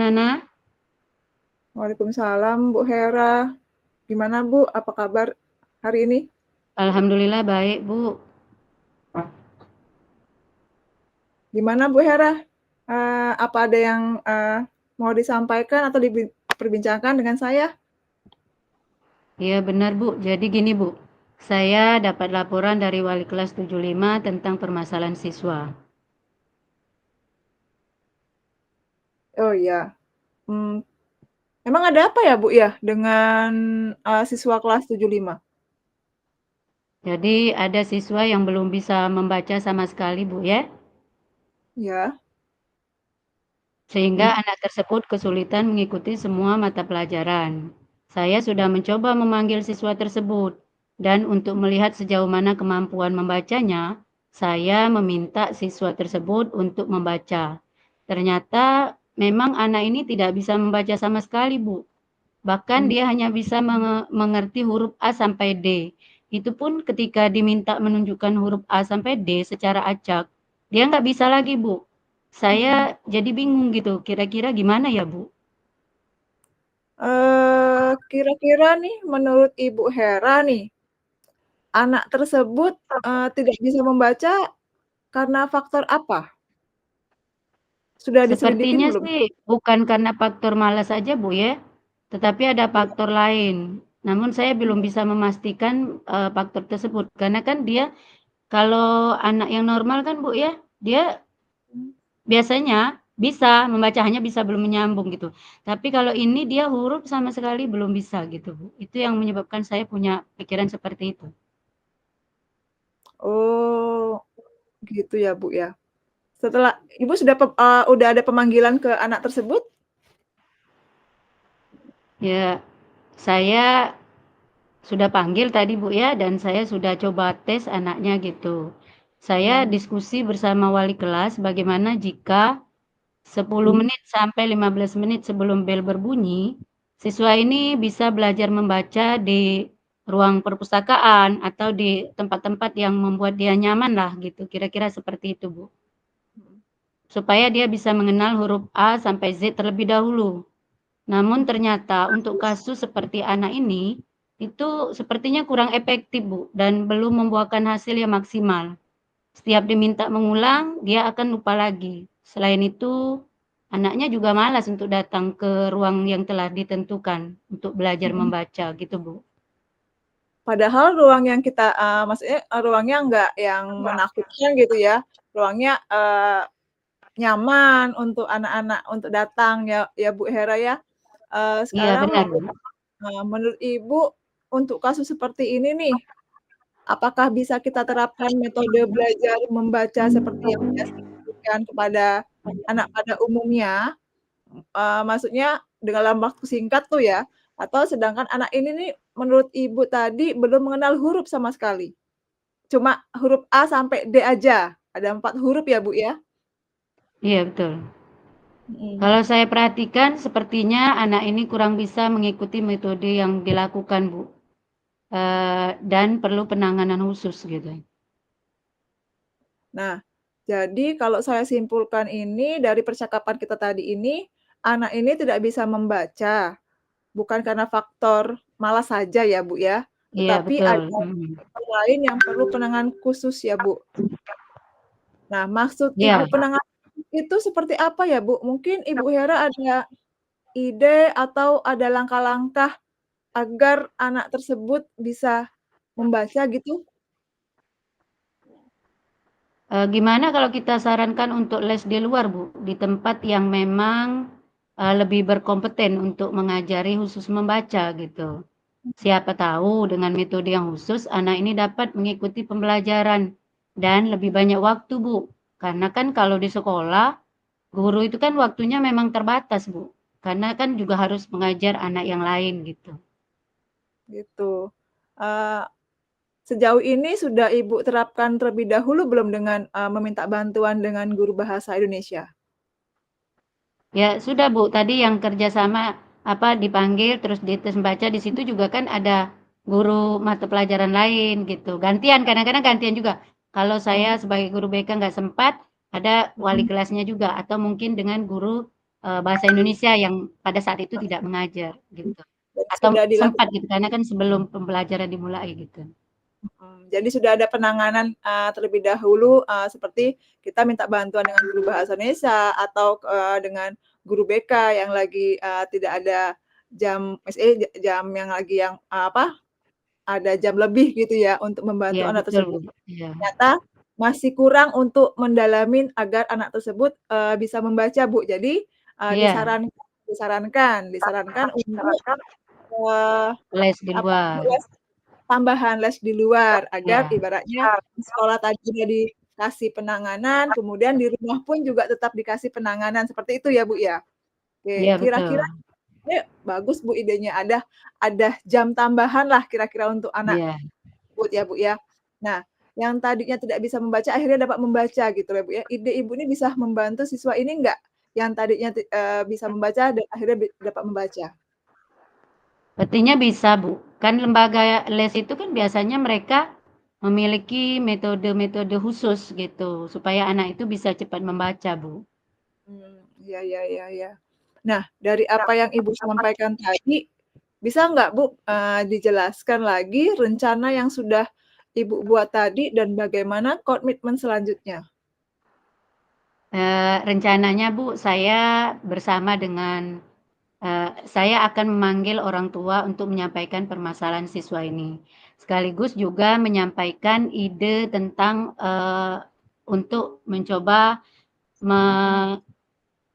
Nana. Waalaikumsalam, Bu Hera. Gimana, Bu? Apa kabar hari ini? Alhamdulillah baik, Bu. Gimana, Bu Hera? Apa ada yang mau disampaikan atau diperbincangkan dengan saya? Iya benar, Bu. Jadi gini, Bu. Saya dapat laporan dari wali kelas 75 tentang permasalahan siswa. Oh iya. Emang ada apa ya, Bu ya, dengan siswa kelas 75? Jadi ada siswa yang belum bisa membaca sama sekali, Bu ya. Ya. Sehingga anak tersebut kesulitan mengikuti semua mata pelajaran. Saya sudah mencoba memanggil siswa tersebut dan untuk melihat sejauh mana kemampuan membacanya, saya meminta siswa tersebut untuk membaca. Ternyata memang anak ini tidak bisa membaca sama sekali, Bu. Bahkan dia hanya bisa mengerti huruf A sampai D. Itu pun ketika diminta menunjukkan huruf A sampai D secara acak, dia nggak bisa lagi, Bu. Saya jadi bingung gitu, kira-kira gimana ya, Bu? Kira-kira nih menurut Ibu Hera nih, anak tersebut tidak bisa membaca karena faktor apa? Sudah diselidikin Sepertinya belum? sih bukan karena faktor malas saja, Bu ya, tetapi ada faktor lain. Namun saya belum bisa memastikan faktor tersebut karena kan dia kalau anak yang normal kan, Bu ya, dia biasanya bisa membaca, hanya bisa belum menyambung gitu. Tapi kalau ini dia huruf sama sekali belum bisa gitu, Bu. Itu yang menyebabkan saya punya pikiran seperti itu. Oh, gitu ya, Bu ya. Setelah Ibu udah ada pemanggilan ke anak tersebut? Ya, saya sudah panggil tadi, Bu ya, dan saya sudah coba tes anaknya gitu. Saya diskusi bersama wali kelas bagaimana jika 10 menit sampai 15 menit sebelum bel berbunyi, siswa ini bisa belajar membaca di ruang perpustakaan atau di tempat-tempat yang membuat dia nyaman lah gitu. Kira-kira seperti itu, Bu. Supaya dia bisa mengenal huruf A sampai Z terlebih dahulu. Namun ternyata untuk kasus seperti anak ini, itu sepertinya kurang efektif, Bu, dan belum membuahkan hasil yang maksimal. Setiap diminta mengulang, dia akan lupa lagi. Selain itu, anaknya juga malas untuk datang ke ruang yang telah ditentukan untuk belajar membaca gitu, Bu. Padahal ruang yang kita maksudnya ruangnya nggak yang menakutkan gitu ya, ruangnya, nyaman untuk anak-anak untuk datang ya ya Bu Hera ya. Iya, Sekarang benar, Bu. menurut Ibu untuk kasus seperti ini nih, apakah bisa kita terapkan metode belajar membaca seperti yang biasa diberikan kepada anak pada umumnya? Maksudnya dalam waktu singkat tuh ya, atau sedangkan anak ini nih menurut Ibu tadi belum mengenal huruf sama sekali, cuma huruf A sampai D aja, ada 4 huruf ya, Bu, ya? Iya, betul. Mhm. Kalau saya perhatikan, sepertinya anak ini kurang bisa mengikuti metode yang dilakukan, Bu. Dan perlu penanganan khusus gitu. Nah, jadi kalau saya simpulkan ini dari percakapan kita tadi ini, anak ini tidak bisa membaca, bukan karena faktor malas saja ya, Bu, ya, Iya, tetapi betul. ada faktor lain yang perlu penanganan khusus ya, Bu. Nah, maksud Ibu Iya, penanganan itu seperti apa ya, Bu? Mungkin Ibu Hera ada ide atau ada langkah-langkah agar anak tersebut bisa membaca gitu? Gimana kalau kita sarankan untuk les di luar, Bu? Di tempat yang memang, lebih berkompeten untuk mengajari khusus membaca gitu. Siapa tahu dengan metode yang khusus, anak ini dapat mengikuti pembelajaran dan lebih banyak waktu, Bu. Karena kan kalau di sekolah, guru itu kan waktunya memang terbatas, Bu. Karena kan juga harus mengajar anak yang lain gitu. Gitu. Eee, Sejauh ini sudah Ibu terapkan terlebih dahulu belum dengan, meminta bantuan dengan guru bahasa Indonesia? Ya sudah, Bu, tadi yang kerjasama apa dipanggil terus dites membaca di situ juga kan ada guru mata pelajaran lain gitu. Gantian, kadang-kadang gantian juga. Kalau saya Oh, sebagai guru BK nggak sempat, ada wali mhm. kelasnya juga atau mungkin dengan guru bahasa Indonesia yang pada saat itu tidak mengajar gitu. Jadi Atau sudah sempat dilakukan. gitu karena kan sebelum pembelajaran dimulai gitu. Jadi sudah ada penanganan, terlebih dahulu, seperti kita minta bantuan dengan guru bahasa Indonesia atau, dengan guru BK yang lagi, tidak ada jam jam yang lagi yang, apa, ada jam lebih gitu ya untuk membantu Iya anak betul, tersebut. Bu, iya. Ternyata masih kurang untuk mendalamin agar anak tersebut, bisa membaca, Bu. Jadi, Iya, disarankan untuk, eee, les di apa, luar. les tambahan, les di luar agar Iya, ibaratnya di sekolah tadi udah dikasih penanganan, kemudian di rumah pun juga tetap dikasih penanganan, seperti itu ya, Bu, ya? Oke, iya betul. kira-kira ini bagus, Bu, idenya, ada jam tambahan lah kira-kira untuk anak Iya. tersebut ya, Bu, ya. Nah, yang tadinya tidak bisa membaca akhirnya dapat membaca gitu ya, Bu, ya. Ide Ibu ini bisa membantu siswa ini enggak? Yang tadinya bisa membaca dan akhirnya dapat membaca? Artinya bisa, Bu. Kan lembaga les itu kan biasanya mereka memiliki metode-metode khusus gitu, supaya anak itu bisa cepat membaca, Bu. Iya iya iya iya. Nah, dari apa yang Ibu sampaikan tadi, bisa nggak Bu, dijelaskan lagi rencana yang sudah Ibu buat tadi dan bagaimana komitmen selanjutnya? Rencananya, Bu, saya bersama dengan saya akan memanggil orang tua untuk menyampaikan permasalahan siswa ini. Sekaligus juga menyampaikan ide tentang, untuk mencoba me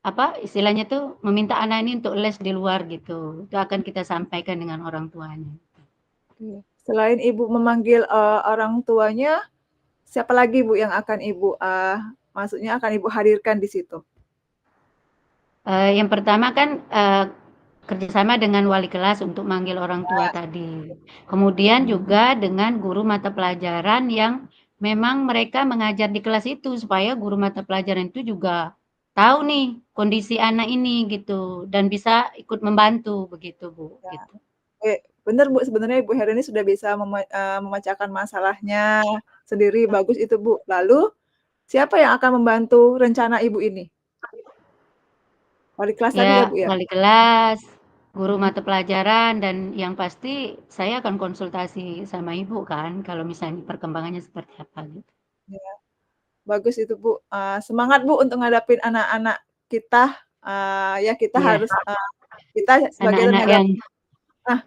apa, istilahnya tuh meminta anak ini untuk les di luar gitu. Itu akan kita sampaikan dengan orang tuanya. Oke. Selain Ibu memanggil, orang tuanya, siapa lagi Bu yang akan Ibu, maksudnya akan Ibu hadirkan di situ? Yang pertama kan, kerjasama dengan wali kelas untuk manggil orang tua tadi. Kemudian juga dengan guru mata pelajaran yang memang mereka mengajar di kelas itu, supaya guru mata pelajaran itu juga tahu nih kondisi anak ini gitu, dan bisa ikut membantu begitu, Bu, Ya. gitu. Bener Bu, sebenarnya Ibu Hera ini sudah bisa memecahkan masalahnya sendiri, bagus itu Bu. Lalu, siapa yang akan membantu rencana Ibu ini? Wali kelas tadi ya, Ya Bu, ya? wali kelas, guru mata pelajaran, dan yang pasti saya akan konsultasi sama ibu kan, kalau misalnya perkembangannya seperti apa gitu. Ya, bagus itu, Bu. Semangat Bu untuk ngadapin anak-anak kita, ya kita Iya, harus, kita sebagai anak-anak tenaga yang ah,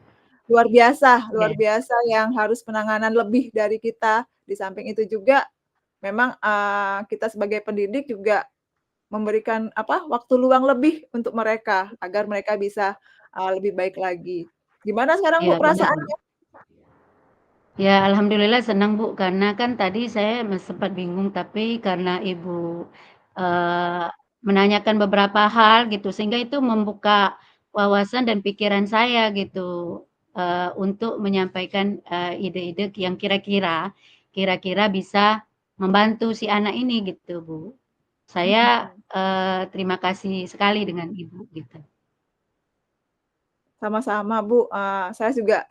luar ya, biasa yang harus penanganan lebih dari kita. Di samping itu juga memang, kita sebagai pendidik juga memberikan apa, waktu luang lebih untuk mereka, agar mereka bisa, lebih baik lagi. Gimana sekarang Bu iya benar, Bu. perasaannya? Ya alhamdulillah senang, Bu, karena kan tadi saya sempat bingung, tapi karena Ibu, eee, menanyakan beberapa hal gitu, sehingga itu membuka wawasan dan pikiran saya gitu, untuk menyampaikan, ide-ide yang kira-kira bisa membantu si anak ini gitu, Bu. Saya, Mhm. terima kasih sekali dengan Ibu gitu. Sama-sama Bu, saya juga,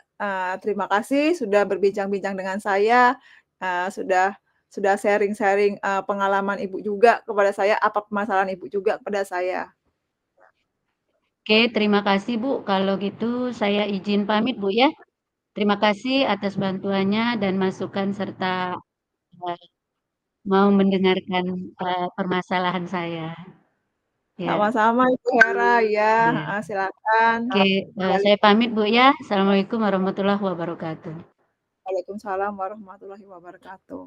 terima kasih sudah berbincang-bincang dengan saya, sudah sharing-sharing, pengalaman Ibu juga kepada saya, apa permasalahan Ibu juga kepada saya. Oke, terima kasih, Bu, kalau gitu saya izin pamit, Bu, ya. Terima kasih atas bantuannya dan masukan serta, eee, mau mendengarkan, permasalahan saya. Ya, Sama-sama Ibu Hera, iya, iya. silakan. Oke, Kembali. saya pamit, Bu, ya. Assalamualaikum warahmatullahi wabarakatuh. Waalaikumsalam warahmatullahi wabarakatuh.